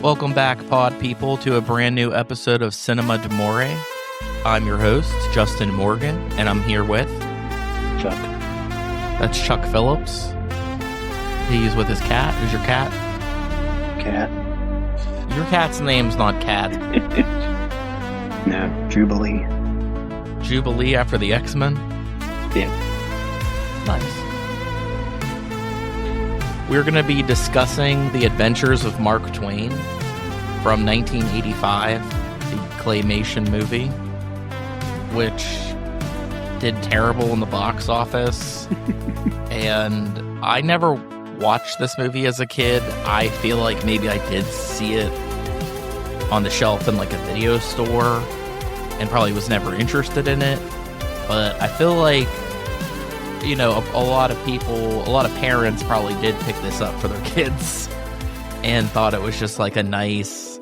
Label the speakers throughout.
Speaker 1: Welcome back, pod people, to a brand new episode of Cinema d'Amore. I'm your host, Justin Morgan, and I'm here with...
Speaker 2: Chuck.
Speaker 1: That's Chuck Phillips. He's with his cat. Who's your cat?
Speaker 2: Cat.
Speaker 1: Your cat's name's not Cat.
Speaker 2: No, Jubilee.
Speaker 1: Jubilee after the X-Men?
Speaker 2: Yeah.
Speaker 1: Nice. We're going to be discussing The Adventures of Mark Twain from 1985, the claymation movie, which did terrible in the box office. And I never watched this movie as a kid. I feel like maybe I did see it on the shelf in like a video store and probably was never interested in it. But I feel like, you know, a lot of parents probably did pick this up for their kids and thought it was just like a nice,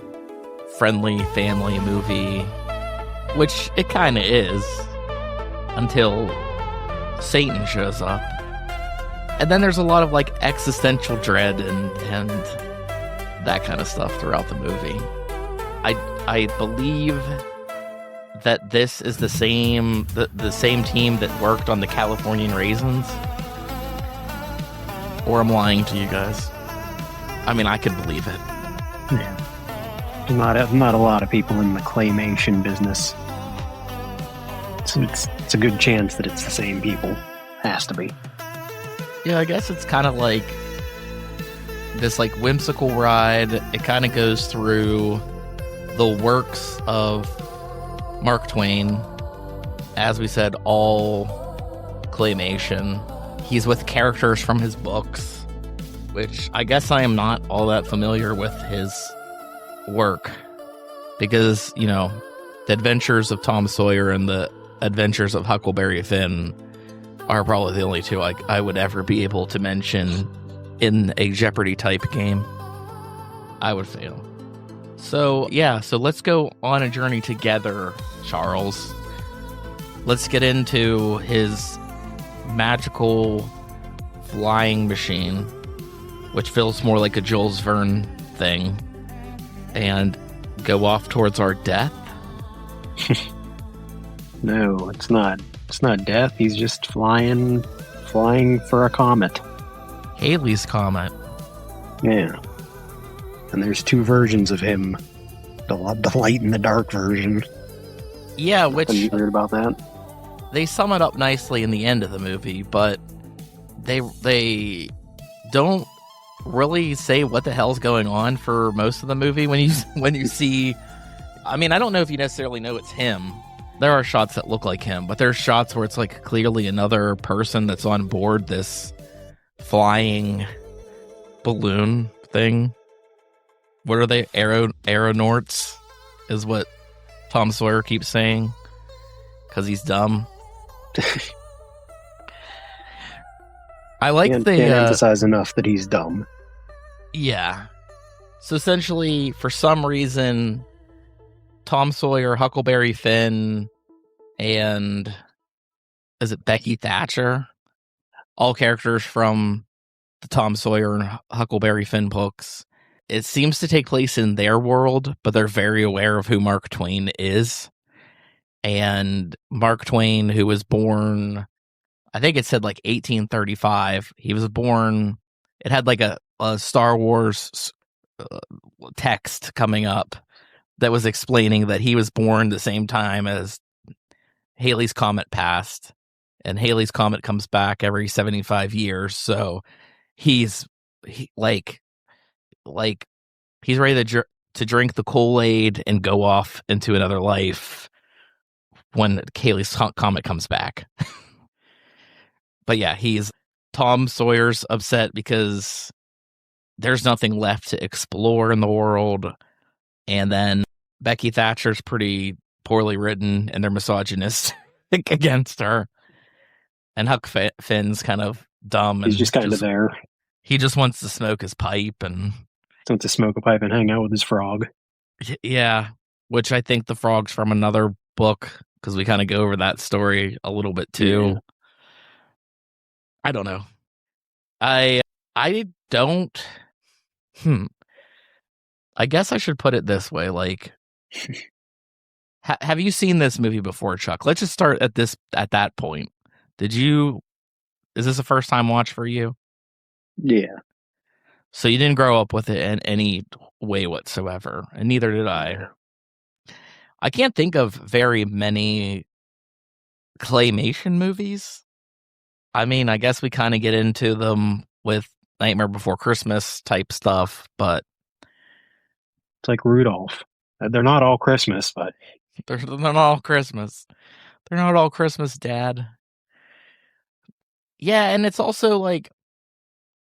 Speaker 1: friendly family movie, which it kind of is until Satan shows up. And then there's a lot of like existential dread and that kind of stuff throughout the movie. I believe that this is the same team that worked on the Californian Raisins. Or I'm lying to you guys. I mean, I could believe it.
Speaker 2: Yeah. Not a lot of people in the claymation business. It's a good chance that it's the same people. Has to be.
Speaker 1: Yeah, I guess it's kind of like this like whimsical ride. It kind of goes through the works of Mark Twain, as we said, all claymation. He's with characters from his books, which I guess I am not all that familiar with his work because, you know, The Adventures of Tom Sawyer and The Adventures of Huckleberry Finn are probably the only two I would ever be able to mention in a Jeopardy type game. I would fail. So, yeah, so let's go on a journey together, Charles. Let's get into his magical flying machine, which feels more like a Jules Verne thing, and go off towards our death.
Speaker 2: No, it's not. It's not death. He's just flying for a comet.
Speaker 1: Halley's Comet.
Speaker 2: Yeah. And there's two versions of him. The light and the dark version.
Speaker 1: Yeah, which...
Speaker 2: Have you heard about that?
Speaker 1: They sum it up nicely in the end of the movie, but they don't really say what the hell's going on for most of the movie when you see... I mean, I don't know if you necessarily know it's him. There are shots that look like him, but there's shots where it's like clearly another person that's on board this flying balloon thing. What are they? Aeronauts is what Tom Sawyer keeps saying because he's dumb. I like
Speaker 2: can't emphasize enough that he's dumb.
Speaker 1: Yeah. So essentially, for some reason, Tom Sawyer, Huckleberry Finn, and is it Becky Thatcher? All characters from the Tom Sawyer and Huckleberry Finn books. It seems to take place in their world, but they're very aware of who Mark Twain is. And Mark Twain, who was born, I think it said like 1835. He was born, it had like a Star Wars text coming up that was explaining that he was born the same time as Halley's Comet passed. And Halley's Comet comes back every 75 years. So he's ready to drink the Kool-Aid and go off into another life when Halley's Comet comes back. But yeah, Tom Sawyer's upset because there's nothing left to explore in the world. And then Becky Thatcher's pretty poorly written and they're misogynist against her. And Huck Finn's kind of dumb.
Speaker 2: He's just kind of there.
Speaker 1: He just wants to smoke his pipe and...
Speaker 2: wants to smoke a pipe and hang out with his frog.
Speaker 1: Yeah, which I think the frog's from another book, because we kind of go over that story a little bit too. Yeah. I don't know. I don't... I guess I should put it this way, like, have you seen this movie before, Chuck? Let's just start at that point. Is this a first time watch for you?
Speaker 2: Yeah.
Speaker 1: So you didn't grow up with it in any way whatsoever, and neither did I.
Speaker 2: Yeah.
Speaker 1: I can't think of very many claymation movies. I mean, I guess we kind of get into them with Nightmare Before Christmas type stuff, but
Speaker 2: It's like Rudolph. They're not all Christmas, but
Speaker 1: they're not all Christmas. They're not all Christmas, Dad. Yeah, and it's also like,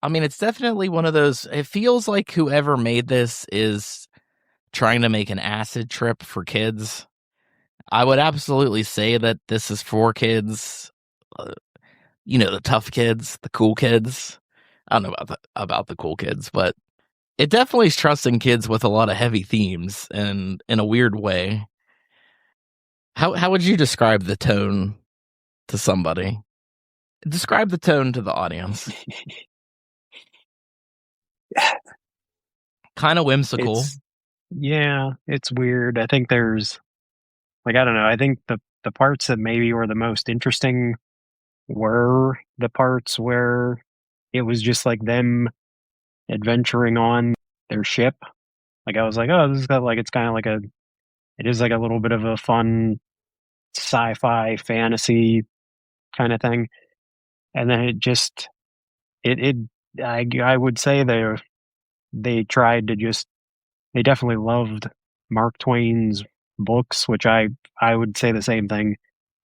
Speaker 1: I mean, it's definitely one of those, it feels like whoever made this is trying to make an acid trip for kids. I would absolutely say that this is for kids. The tough kids, the cool kids. I don't know about the cool kids, but it definitely is trusting kids with a lot of heavy themes and in a weird way. How would you describe the tone to somebody? Describe the tone to the audience. Kind of whimsical.
Speaker 2: It's weird. I think there's, like, I don't know. I think the parts that maybe were the most interesting were the parts where it was just like them adventuring on their ship. Like, I was like, oh, this is got, like, it's kind of like it is like a little bit of a fun sci-fi fantasy kind of thing. And then it I would say they tried to just, they definitely loved Mark Twain's books, which I would say the same thing.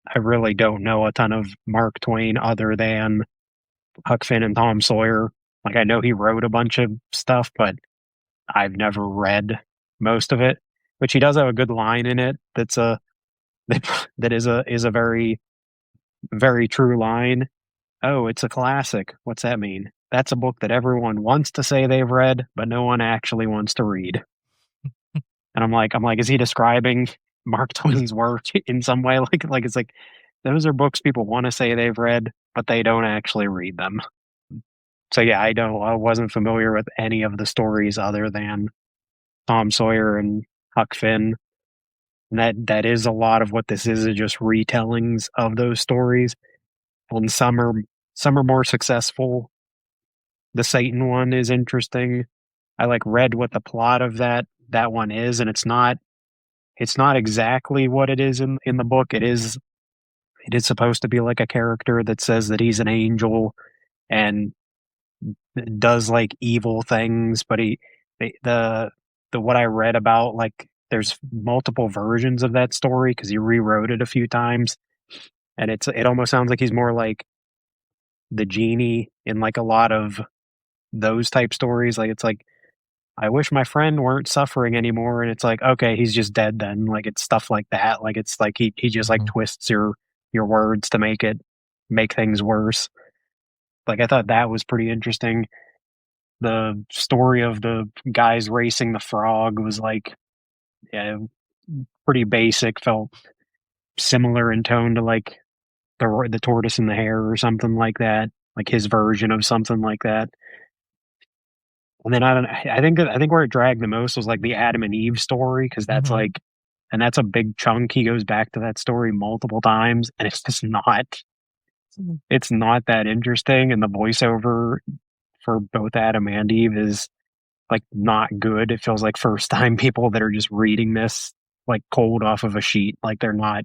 Speaker 2: I really don't know a ton of Mark Twain other than Huck Finn and Tom Sawyer. Like, I know he wrote a bunch of stuff, but I've never read most of it. Which he does have a good line in it that is a very, very true line. Oh, it's a classic. What's that mean? That's a book that everyone wants to say they've read, but no one actually wants to read. And I'm like, is he describing Mark Twain's work in some way? Like it's like, those are books people want to say they've read, but they don't actually read them. So yeah, I wasn't familiar with any of the stories other than Tom Sawyer and Huck Finn. And that is a lot of what this is just retellings of those stories. And some are more successful. The Satan one is interesting. I like read what the plot of that one is, and it's not exactly what it is in the book. It is supposed to be like a character that says that he's an angel and does like evil things, but the what I read about, like, there's multiple versions of that story because he rewrote it a few times, and it almost sounds like he's more like the genie in like a lot of those type stories. Like, it's like, I wish my friend weren't suffering anymore, and it's like, okay, he's just dead then. Like, it's stuff like that. Like, it's like he just like twists your words to make things worse. Like, I thought that was pretty interesting. The story of the guys racing the frog was like, yeah, pretty basic. Felt similar in tone to like the tortoise and the hare or something like that. Like his version of something like that. And then I think where it dragged the most was like the Adam and Eve story, because that's like, and that's a big chunk. He goes back to that story multiple times, and it's not that interesting. And the voiceover for both Adam and Eve is like not good. It feels like first time people that are just reading this like cold off of a sheet. Like, they're not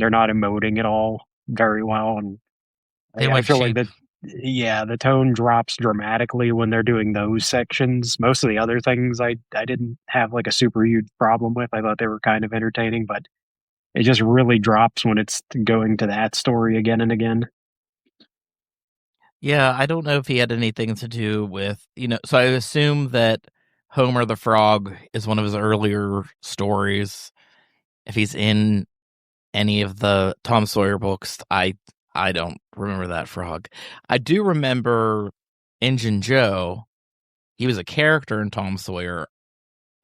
Speaker 2: emoting at all very well. And I feel like that, yeah, the tone drops dramatically when they're doing those sections. Most of the other things I didn't have like a super huge problem with. I thought they were kind of entertaining, but it just really drops when it's going to that story again and again.
Speaker 1: Yeah, I don't know if he had anything to do with, so I assume that Homer the Frog is one of his earlier stories. If he's in any of the Tom Sawyer books, I don't remember that frog. I do remember Injun Joe. He was a character in Tom Sawyer.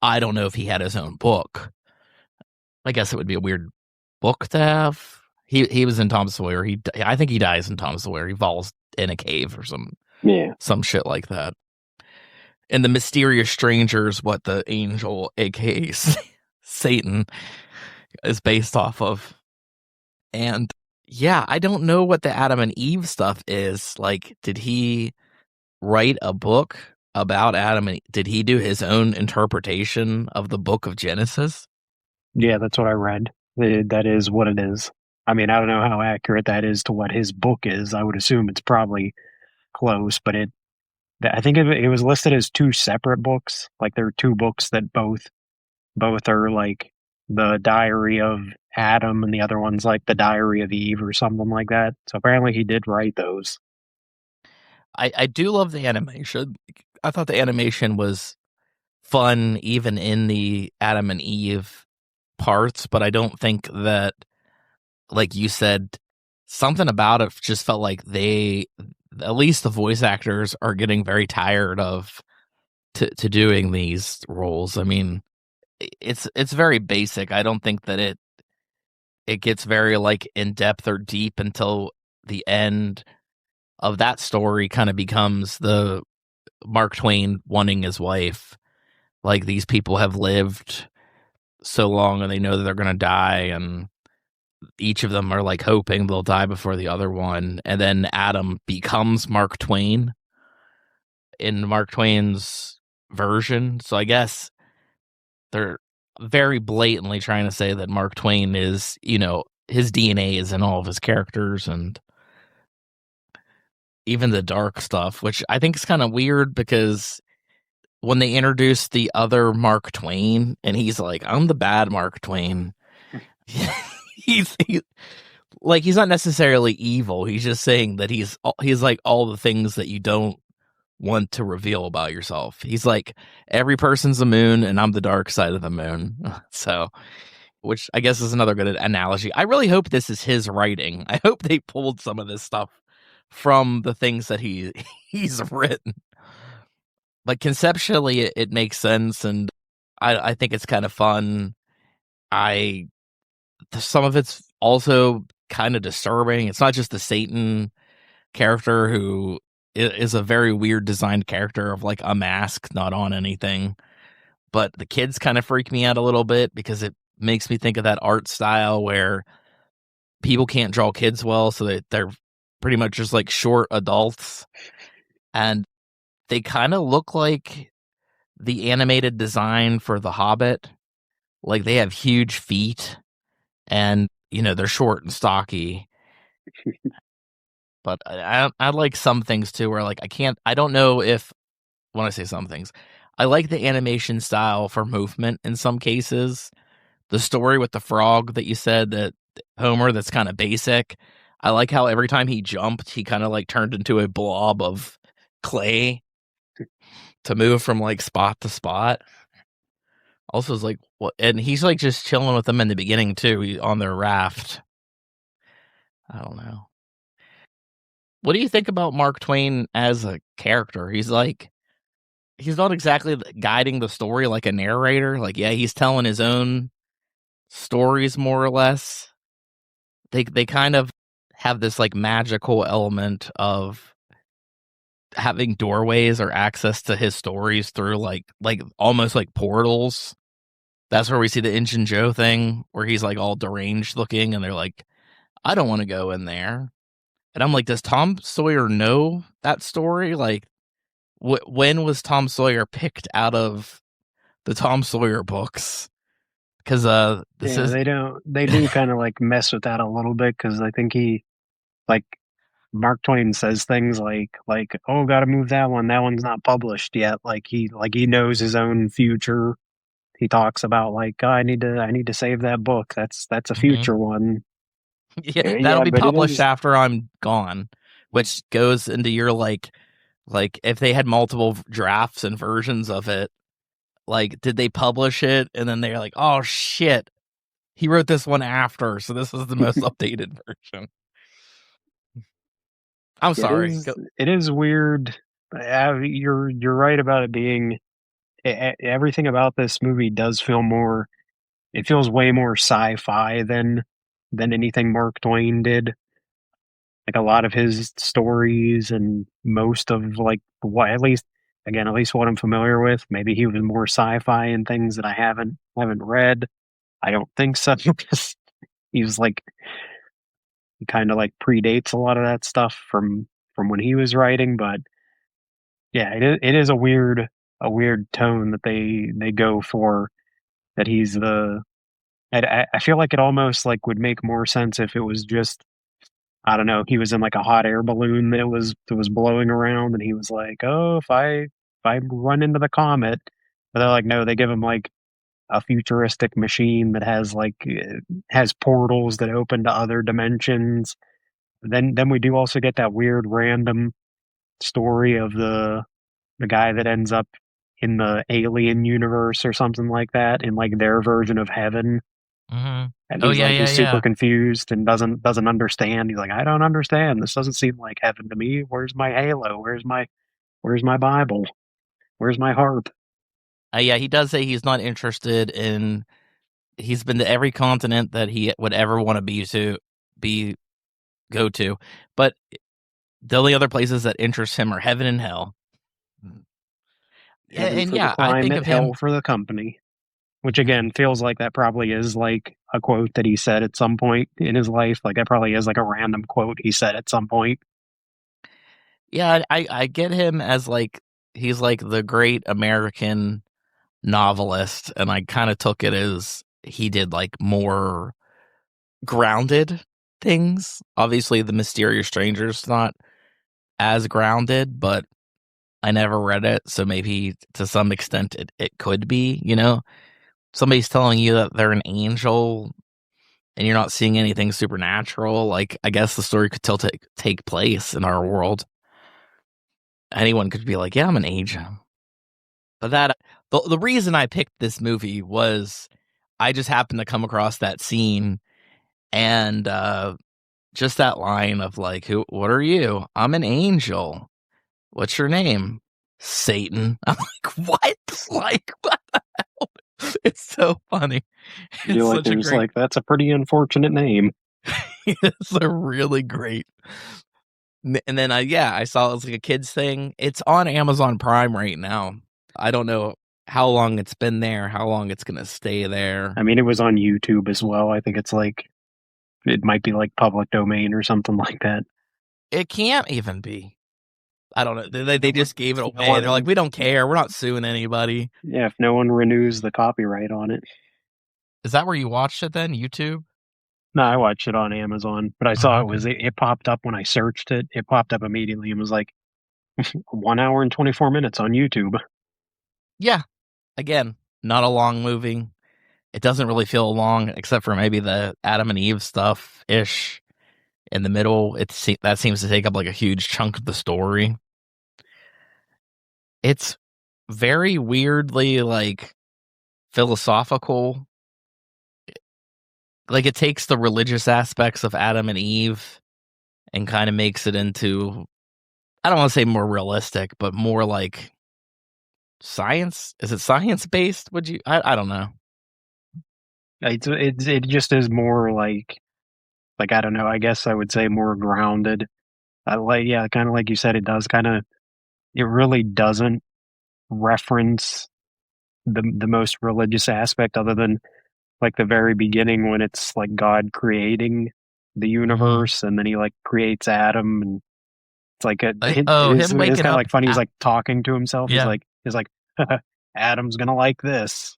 Speaker 1: I don't know if he had his own book. I guess it would be a weird book to have. He was in Tom Sawyer. I think he dies in Tom Sawyer. He falls in a cave or some shit like that. and the mysterious strangers, what the angel, aka Satan, is based off of. And yeah, I don't know what the Adam and Eve stuff is. Like, did he write a book about Adam and did he do his own interpretation of the book of Genesis?
Speaker 2: Yeah, that's what I read. That is what it is. I mean, I don't know how accurate that is to what his book is. I would assume it's probably close, but I think it was listed as two separate books. Like there are two books that both are like the Diary of Adam, and the other one's like the Diary of Eve or something like that. So apparently he did write those.
Speaker 1: I do love the animation. I thought the animation was fun even in the Adam and Eve parts, but I don't think that, like you said, something about it just felt like they, at least the voice actors, are getting very tired of to doing these roles. I mean, it's very basic. I don't think that it gets very like in depth or deep until the end of that story kind of becomes the Mark Twain wanting his wife. Like these people have lived so long and they know that they're going to die, and each of them are like hoping they'll die before the other one. And then Adam becomes Mark Twain in Mark Twain's version. So I guess they're very blatantly trying to say that Mark Twain is, his DNA is in all of his characters and even the dark stuff, which I think is kind of weird because when they introduced the other Mark Twain and he's like, I'm the bad Mark Twain. he's like, he's not necessarily evil. He's just saying that he's like all the things that you don't want to reveal about yourself. He's like, every person's the moon and I'm the dark side of the moon. So, which I guess is another good analogy. I really hope this is his writing. I hope they pulled some of this stuff from the things that he's written. Like conceptually it makes sense, and I think it's kind of fun. Some of it's also kind of disturbing. It's not just the Satan character who is a very weird designed character of like a mask not on anything, but the kids kind of freak me out a little bit because it makes me think of that art style where people can't draw kids well, so they're pretty much just like short adults, and they kind of look like the animated design for The Hobbit. Like they have huge feet and they're short and stocky. But I like some things too where like I don't know if, when I say some things, I like the animation style for movement in some cases. The story with the frog that you said, that Homer, that's kind of basic. I like how every time he jumped, he kind of like turned into a blob of clay to move from like spot to spot. Also, is like what, and he's like just chilling with them in the beginning too, on their raft. I don't know. What do you think about Mark Twain as a character? He's not exactly guiding the story like a narrator. Like, yeah, he's telling his own stories more or less. They kind of have this like magical element of having doorways or access to his stories through like almost like portals. That's where we see the Injun Joe thing where he's like all deranged looking and they're like, I don't want to go in there. And I'm like, does Tom Sawyer know that story? Like, when was Tom Sawyer picked out of the Tom Sawyer books? Because this
Speaker 2: Yeah,
Speaker 1: is
Speaker 2: they do kind of like mess with that a little bit because I think like Mark Twain says things like oh, got to move that one. That one's not published yet. Like he knows his own future. He talks about like, oh, I need to save that book. That's a
Speaker 1: Mhm.
Speaker 2: future one.
Speaker 1: Yeah, that'll
Speaker 2: Yeah,
Speaker 1: be
Speaker 2: but it
Speaker 1: published
Speaker 2: is.
Speaker 1: after I'm gone, which goes into your like if they had multiple drafts and versions of it, like did they publish it and then they're like, oh shit, he wrote this one after, so this is the most updated version. I'm
Speaker 2: It
Speaker 1: sorry.
Speaker 2: is. It is weird. You're right about it being. Everything about this movie does feel more. It feels way more sci-fi than anything Mark Twain did. Like a lot of his stories and most of like what at least again, at least what I'm familiar with. Maybe he was more sci-fi and things that I haven't read. I don't think so because he was like he kind of like predates a lot of that stuff from when he was writing. But yeah, it is a weird tone that they go for. That he's the I feel like it almost like would make more sense if it was just I don't know, he was in like a hot air balloon that was blowing around and he was like, "Oh, if I run into the comet." But they're like, no, they give him like a futuristic machine that has like has portals that open to other dimensions. Then we do also get that weird random story of the guy that ends up in the alien universe or something like that in like their version of heaven.
Speaker 1: Hmm.
Speaker 2: And
Speaker 1: Oh yeah, yeah,
Speaker 2: he's super
Speaker 1: yeah.
Speaker 2: confused and doesn't understand. He's like, I don't understand. This doesn't seem like heaven to me. Where's my halo? Where's my Bible? Where's my harp?
Speaker 1: Yeah, he does say he's not interested in. He's been to every continent that he would ever want to be go to, but the only other places that interest him are heaven and hell. Yeah,
Speaker 2: Heaven
Speaker 1: and
Speaker 2: for the
Speaker 1: yeah, I think
Speaker 2: climate,
Speaker 1: of him.
Speaker 2: hell for the company. Which again feels like that probably is like a quote that he said at some point in his life. Like that probably is like a random quote he said at some point.
Speaker 1: Yeah, I get him as like he's like the great American novelist, and I kind of took it as he did like more grounded things. Obviously, The Mysterious Stranger's not as grounded, but I never read it, so maybe to some extent it could be, you know? Somebody's telling you that they're an angel and you're not seeing anything supernatural. Like, I guess the story could still take place in our world. Anyone could be like, yeah, I'm an angel. But the reason I picked this movie was I just happened to come across that scene and just that line of like, what are you? I'm an angel. What's your name? Satan. I'm like, what? Like, what the hell? It's so funny. It's such a
Speaker 2: There's
Speaker 1: great,
Speaker 2: like that's a pretty unfortunate name.
Speaker 1: it's a really great. And then, yeah, I saw it was like a kids thing. It's on Amazon Prime right now. I don't know how long it's been there, how long it's going to stay there.
Speaker 2: I mean, it was on YouTube as well. I think it's like it might be like public domain or something like that.
Speaker 1: It can't even be. I don't know. They just gave it
Speaker 2: If no
Speaker 1: away. They're like,
Speaker 2: one,
Speaker 1: we don't care. We're not suing anybody.
Speaker 2: yeah, if no one renews the copyright on it.
Speaker 1: Is that where you watched it then? YouTube?
Speaker 2: No, I watched it on Amazon, but I saw
Speaker 1: Oh,
Speaker 2: it
Speaker 1: okay.
Speaker 2: was it popped up when I searched it. It popped up immediately and was like 1 hour and 24 minutes on YouTube.
Speaker 1: Yeah. Again, not a long movie. It doesn't really feel long, except for maybe the Adam and Eve stuff ish in the middle. That seems to take up like a huge chunk of the story. It's very weirdly like philosophical. Like it takes the religious aspects of Adam and Eve and kind of makes it into, I don't want to say more realistic, but more like science. Is it science based? Would you? I don't know.
Speaker 2: It just is more like I don't know. I guess I would say more grounded. I like yeah, kind of like you said. It does kind of it really doesn't reference the most religious aspect other than like the very beginning when it's like God creating the
Speaker 1: Hmm.
Speaker 2: universe and then he like creates Adam and it's like
Speaker 1: Like, oh, him
Speaker 2: it is
Speaker 1: waking
Speaker 2: kind of
Speaker 1: up.
Speaker 2: like funny. He's like talking to himself.
Speaker 1: Yeah.
Speaker 2: He's like Adam's gonna like this.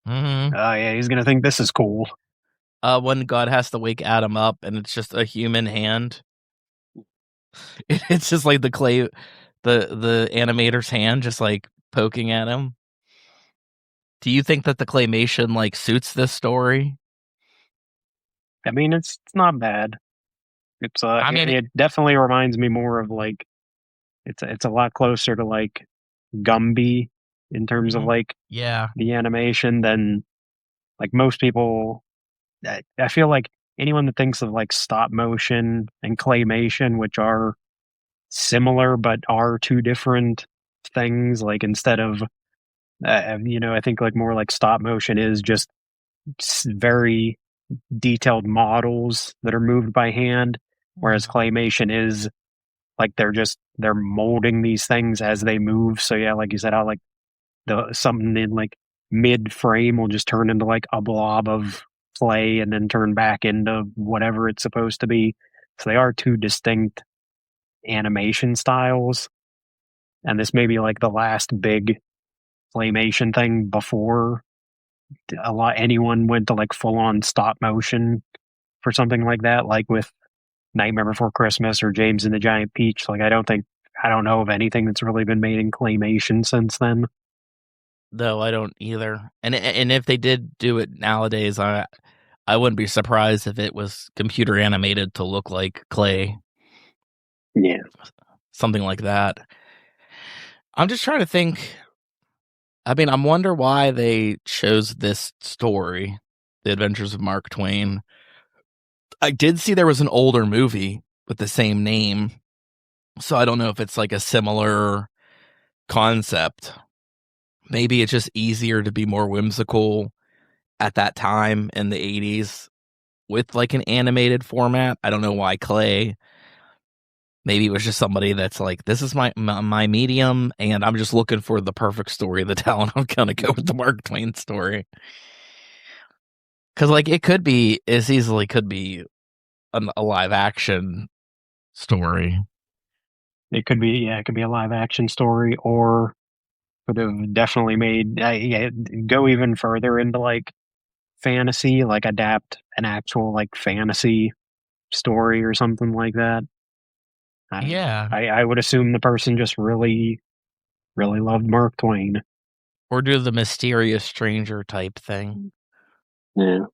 Speaker 1: Hmm.
Speaker 2: Oh yeah, he's gonna think this is cool.
Speaker 1: When God has to wake Adam up and it's just a human hand. It's just like the clay, the animator's hand, just like poking at him. Do you think that the claymation like suits this story?
Speaker 2: I mean, it's not bad. It's
Speaker 1: I mean,
Speaker 2: it definitely reminds me more of like it's a lot closer to like Gumby in terms of
Speaker 1: mhm.
Speaker 2: like
Speaker 1: Yeah.
Speaker 2: the animation than like most people. I feel like anyone that thinks of like stop motion and claymation, which are similar but are two different things. Like instead of I think like more like stop motion is just very detailed models that are moved by hand, whereas
Speaker 1: Mhm.
Speaker 2: claymation is like they're molding these things as they move. So yeah, like you said, how like the something in like mid frame will just turn into like a blob of clay and then turn back into whatever it's supposed to be. So they are two distinct animation styles. And this may be like the last big claymation thing before anyone went to like full on stop motion for something like that, like with Nightmare Before Christmas or James and the Giant Peach. Like I don't know of anything that's really been made in claymation since then.
Speaker 1: No, I don't either. And if they did do it nowadays, I wouldn't be surprised if it was computer animated to look like clay,
Speaker 2: Yeah.
Speaker 1: something like that. I'm just trying to think. I mean, I wonder why they chose this story, The Adventures of Mark Twain. I did see there was an older movie with the same name, so I don't know if it's like a similar concept. Maybe it's just easier to be more whimsical at that time in the 80s with like an animated format. I don't know why clay. Maybe it was just somebody that's like, this is my medium, and I'm just looking for the perfect story to tell, and I'm gonna go with the Mark Twain story. Because like it could be as easily could be a live action story.
Speaker 2: It could be, yeah, it could be a live action story, or could have definitely made, yeah, go even further into like fantasy, like adapt an actual like fantasy story or something like that.
Speaker 1: Yeah,
Speaker 2: I would assume the person just really, really loved Mark Twain.
Speaker 1: or do the mysterious stranger type thing.
Speaker 2: Yeah.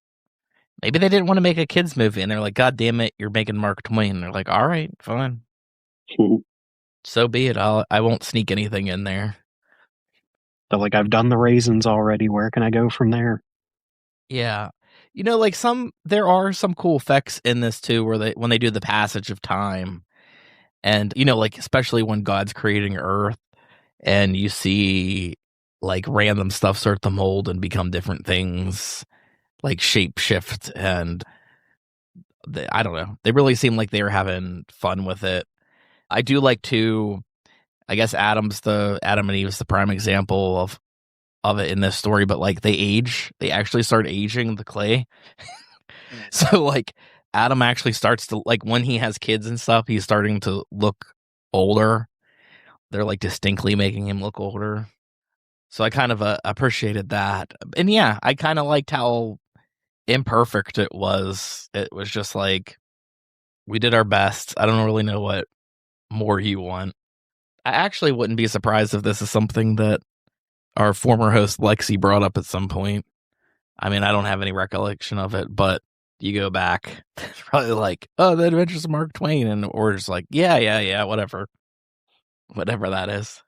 Speaker 1: Maybe they didn't want to make a kids movie, and they're like, God damn it, you're making Mark Twain. And they're like, all right, fine, so be it. I won't sneak anything in there.
Speaker 2: So like I've done the raisins already. Where can I go from there?
Speaker 1: Yeah. You know, like there are some cool effects in this too, where when they do the passage of time, and you know, like especially when God's creating Earth, and you see like random stuff start to mold and become different things, like shape shift, and I don't know, they really seem like they were having fun with it. I do like to, I guess Adam and Eve's the prime example of it in this story, but like they actually start aging the clay. So like Adam actually starts to, like, when he has kids and stuff, he's starting to look older. They're like distinctly making him look older. So I kind of appreciated that. And yeah, I kind of liked how imperfect it was. It was just like, we did our best. I don't really know what more you want. I actually wouldn't be surprised if this is something that our former host Lexi brought up at some point. I mean, I don't have any recollection of it, but you go back, it's probably like, oh, The Adventures of Mark Twain, and or just like, yeah, whatever that is.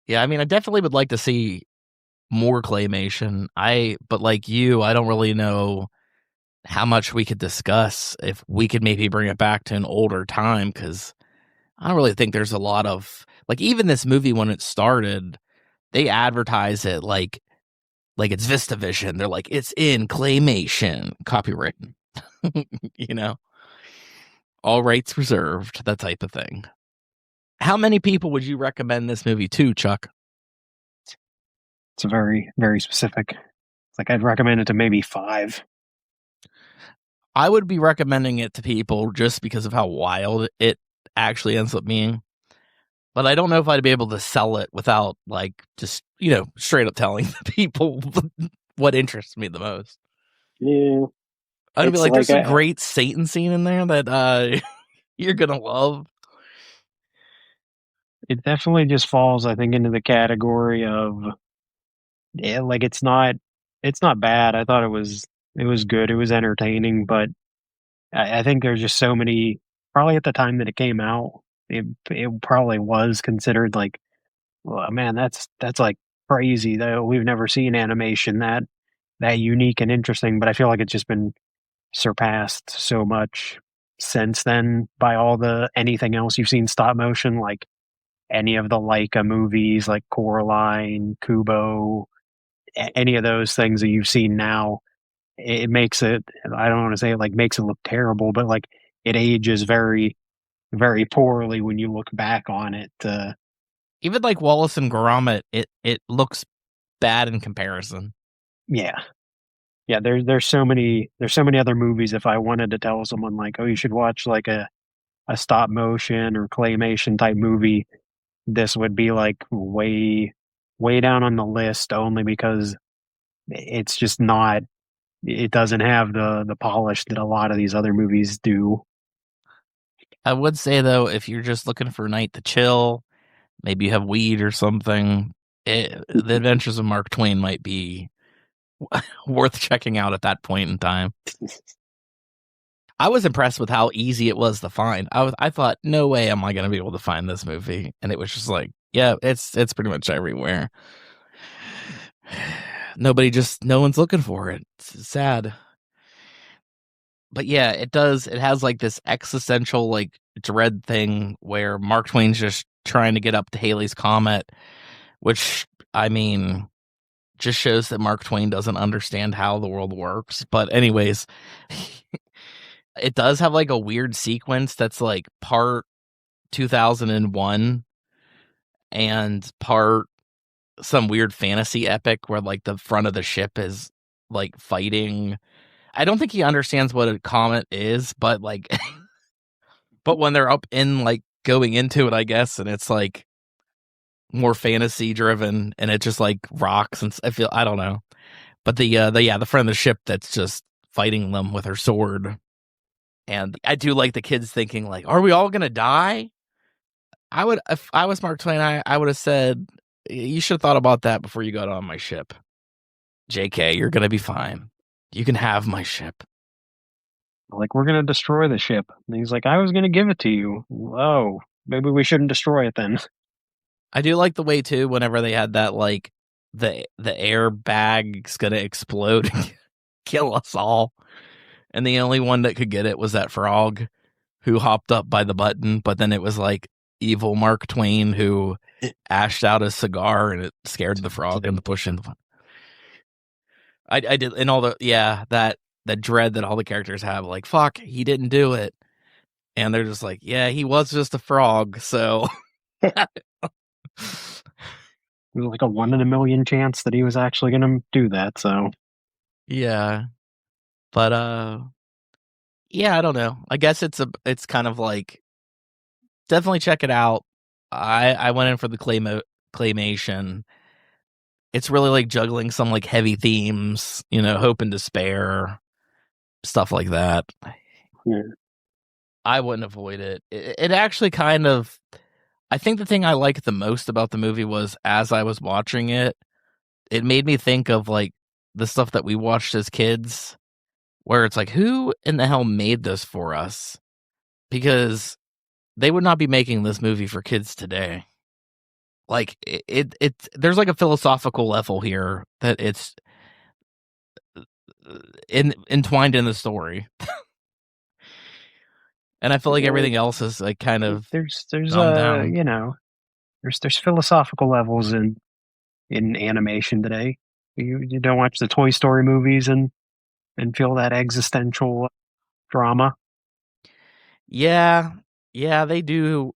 Speaker 1: Yeah, I mean, I definitely would like to see more claymation. But like you, I don't really know how much we could discuss if we could maybe bring it back to an older time, because I don't really think there's a lot of, like, even this movie when it started, they advertise it like it's VistaVision. They're like, it's in claymation, copywritten, you know, all rights reserved, that type of thing. How many people would you recommend this movie to, Chuck?
Speaker 2: It's a very, very specific. It's like I'd recommend it to maybe 5.
Speaker 1: I would be recommending it to people just because of how wild it actually ends up being. But I don't know if I'd be able to sell it without, like, just, you know, straight up telling the people what interests me the most.
Speaker 2: Yeah.
Speaker 1: I'd be
Speaker 2: It's
Speaker 1: like,
Speaker 2: like
Speaker 1: there's a great Satan scene in there that you're going to love.
Speaker 2: it definitely just falls, I think, into the category of, yeah, like it's not bad. I thought it was good. It was entertaining, but I think there's just so many. Probably at the time that it came out, it probably was considered like, well, man, that's like crazy. Though we've never seen animation that unique and interesting. But I feel like it's just been surpassed so much since then by all the anything else you've seen stop motion, like any of the Leica movies, like Coraline, Kubo, any of those things that you've seen now. It makes it, I don't want to say it like makes it look terrible, but like it ages very very poorly when you look back on it.
Speaker 1: Even like Wallace and Gromit, it looks bad in comparison.
Speaker 2: Yeah, yeah. There's so many other movies. If I wanted to tell someone like, oh, you should watch like a stop motion or claymation type movie, this would be like way down on the list only because it's just not it doesn't have the polish that a lot of these other movies do.
Speaker 1: I would say though, if you're just looking for a night to chill, maybe you have weed or something, The Adventures of Mark Twain might be worth checking out at that point in time. I was impressed with how easy it was to find. I thought, no way am I going to be able to find this movie, and it was just like, yeah, it's pretty much everywhere. No one's looking for it. It's sad. But yeah, it does. It has like this existential like dread thing where Mark Twain's just trying to get up to Halley's Comet, which I mean, just shows that Mark Twain doesn't understand how the world works. But anyways, it does have like a weird sequence that's like part 2001 and part some weird fantasy epic where like the front of the ship is like fighting. I don't think he understands what a comet is, but like but when they're up in like going into it, I guess, and it's like more fantasy driven and it just like rocks and I don't know. But the front of the ship that's just fighting them with her sword. And I do like the kids thinking like, are we all gonna die? If I was Mark Twain, I would have said, you should have thought about that before you got on my ship. JK, you're gonna be fine. You can have my ship.
Speaker 2: Like, we're gonna destroy the ship. And he's like, I was gonna give it to you. Oh, maybe we shouldn't destroy it then.
Speaker 1: I do like the way too, whenever they had that like the airbag's gonna explode and kill us all. And the only one that could get it was that frog who hopped up by the button, but then it was like evil Mark Twain who ashed out a cigar and it scared the frog into pushing the button. I did, and all that dread that all the characters have, like, fuck, he didn't do it. And they're just like, yeah, he was just a frog, so.
Speaker 2: It was like a 1 in a million chance that he was actually gonna do that, so.
Speaker 1: Yeah. But, yeah, I don't know. I guess it's kind of like, definitely check it out. I went in for the claymation. It's really like juggling some like heavy themes, hope and despair, stuff like that.
Speaker 2: Yeah.
Speaker 1: I wouldn't avoid it. It actually kind of, I think the thing I liked the most about the movie was as I was watching it, it made me think of like the stuff that we watched as kids, where it's like, who in the hell made this for us? Because they would not be making this movie for kids today. Like there's like a philosophical level here that it's entwined in the story. And I feel like everything else is like kind of
Speaker 2: there's
Speaker 1: dumbed down.
Speaker 2: There's philosophical levels in animation today. You don't watch the Toy Story movies and feel that existential drama.
Speaker 1: Yeah, they do.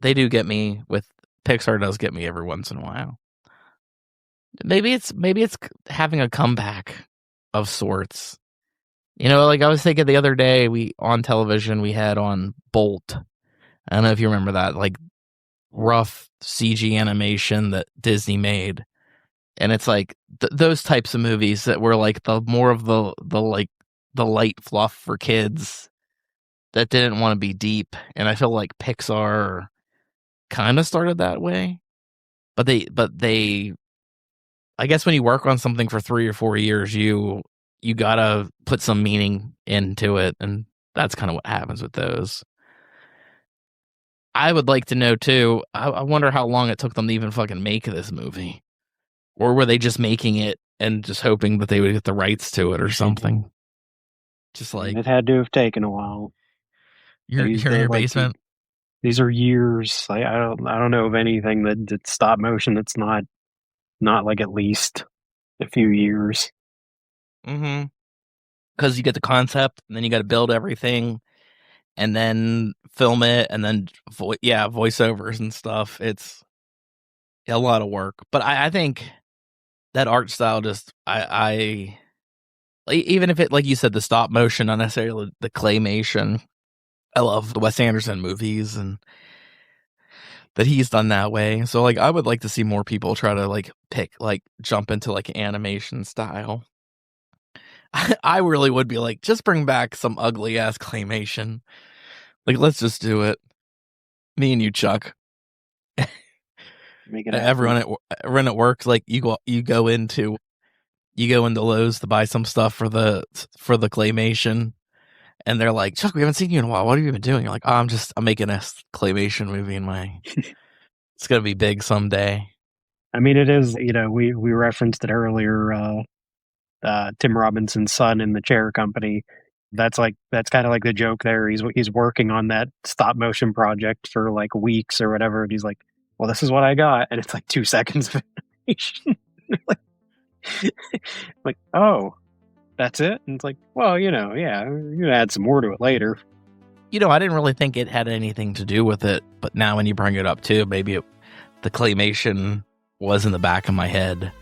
Speaker 1: They do get me with Pixar. Does get me every once in a while. Maybe it's having a comeback of sorts. Like I was thinking the other day, we on television we had on Bolt. I don't know if you remember that, like rough CG animation that Disney made, and it's like those types of movies that were like the more of the like the light fluff for kids that didn't want to be deep. And I feel like Pixar kind of started that way, but they I guess when you work on something for 3 or 4 years, you gotta put some meaning into it, and that's kind of what happens with those. I would like to know too. I wonder how long it took them to even fucking make this movie, or were they just making it and just hoping that they would get the rights to it or something? Just like
Speaker 2: it had to have taken a while.
Speaker 1: you're in your basement.
Speaker 2: These are years. I don't know of anything that stop motion that's not like at least a few years.
Speaker 1: Mm-hmm. Because you get the concept, and then you got to build everything, and then film it, and then voiceovers and stuff. It's a lot of work, but I think that art style just I even if it, like you said, the stop motion, not necessarily the claymation. I love the Wes Anderson movies and that he's done that way. So like I would like to see more people try to like jump into like animation style. I really would be like, just bring back some ugly ass claymation. Like, let's just do it. Me and you, Chuck.
Speaker 2: Make it
Speaker 1: everyone at work, like you go into Lowe's to buy some stuff for the claymation, and they're like, Chuck, we haven't seen you in a while. What have you been doing? You're like, oh, I'm making a claymation movie in my. It's gonna be big someday.
Speaker 2: I mean, it is. We referenced it earlier. Tim Robinson's son in the chair company. That's kind of like the joke there. He's working on that stop motion project for like weeks or whatever, and he's like, well, this is what I got, and it's like 2 seconds of animation. like, oh, that's it? And it's like, well, yeah, you're gonna add some more to it later.
Speaker 1: I didn't really think it had anything to do with it, but now when you bring it up too, maybe the claymation was in the back of my head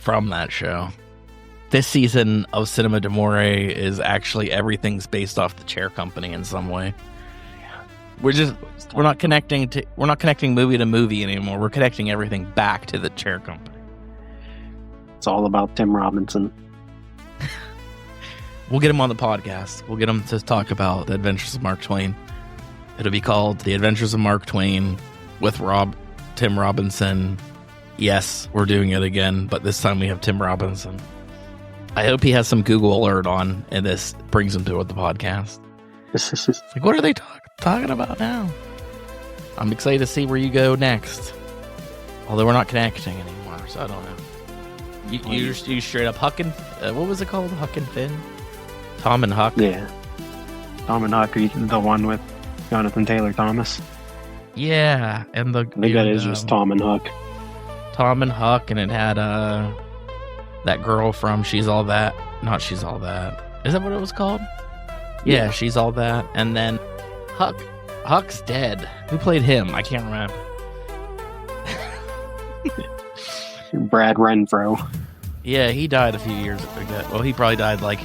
Speaker 1: from that show. This season of Cinema d'Amore is actually everything's based off the chair company in some way. Yeah. We're not connecting movie to movie anymore. We're connecting everything back to the chair company.
Speaker 2: It's all about Tim Robinson.
Speaker 1: We'll get him on the podcast. We'll get him to talk about the Adventures of Mark Twain. It'll be called The Adventures of Mark Twain with Tim Robinson. Yes, we're doing it again, but this time we have Tim Robinson. I hope he has some Google alert on, and this brings him to the podcast. It's like, what are they talking about now? I'm excited to see where you go next. Although we're not connecting anymore, so I don't know. You straight up Huck and... what was it called? Huck and Finn? Tom and Huck?
Speaker 2: Yeah. Tom and Huck, the one with Jonathan Taylor Thomas.
Speaker 1: Yeah, and
Speaker 2: I think that is just Tom and Huck.
Speaker 1: Tom and Huck, and it had that girl from She's All That. Not She's All That. Is that what it was called? Yeah, She's All That. And then Huck's dead. Who played him? I can't remember.
Speaker 2: Brad Renfro.
Speaker 1: Yeah, he died a few years ago. Well, he probably died like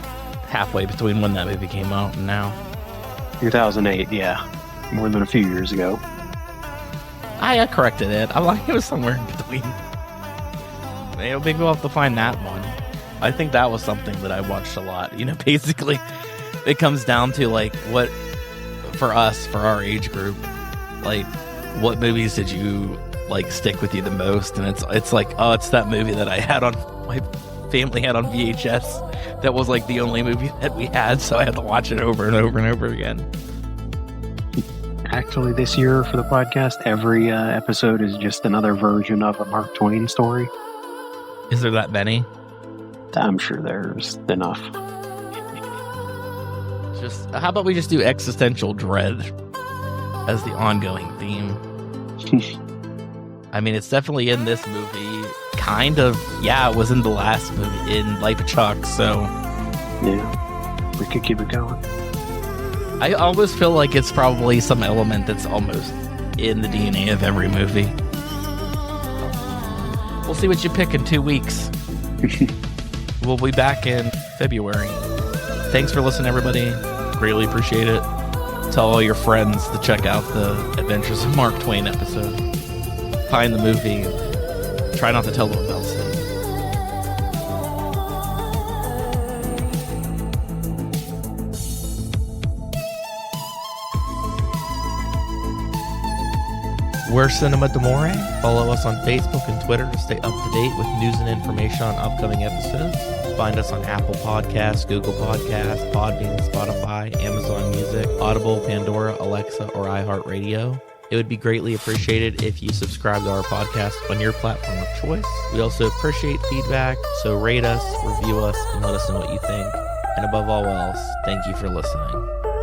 Speaker 1: halfway between when that movie came out and now.
Speaker 2: 2008, yeah. More than a few years ago.
Speaker 1: I corrected it. I'm like, it was somewhere in between. Maybe we'll have to find that one. I think that was something that I watched a lot. Basically, it comes down to like what, for us, for our age group, like what movies did you like stick with you the most? And it's like, oh, it's that movie that my family had on VHS. That was like the only movie that we had, so I had to watch it over and over and over again.
Speaker 2: Actually, this year for the podcast, every episode is just another version of a Mark Twain story.
Speaker 1: Is there that many?
Speaker 2: I'm sure there's enough.
Speaker 1: How about we just do existential dread as the ongoing theme? I mean, it's definitely in this movie. Kind of, yeah, it was in the last movie, in Life of Chuck, so...
Speaker 2: Yeah, we could keep it going.
Speaker 1: I always feel like it's probably some element that's almost in the DNA of every movie. We'll see what you pick in 2 weeks. We'll be back in February. Thanks for listening, everybody. Greatly appreciate it. Tell all your friends to check out the Adventures of Mark Twain episode. Find the movie. Try not to tell them about it. We're Cinema d'Amore. Follow us on Facebook and Twitter to stay up to date with news and information on upcoming episodes. Find us on Apple Podcasts, Google Podcasts, Podbean, Spotify, Amazon Music, Audible, Pandora, Alexa, or iHeartRadio. It would be greatly appreciated if you subscribe to our podcast on your platform of choice. We also appreciate feedback, so rate us, review us, and let us know what you think. And above all else, thank you for listening.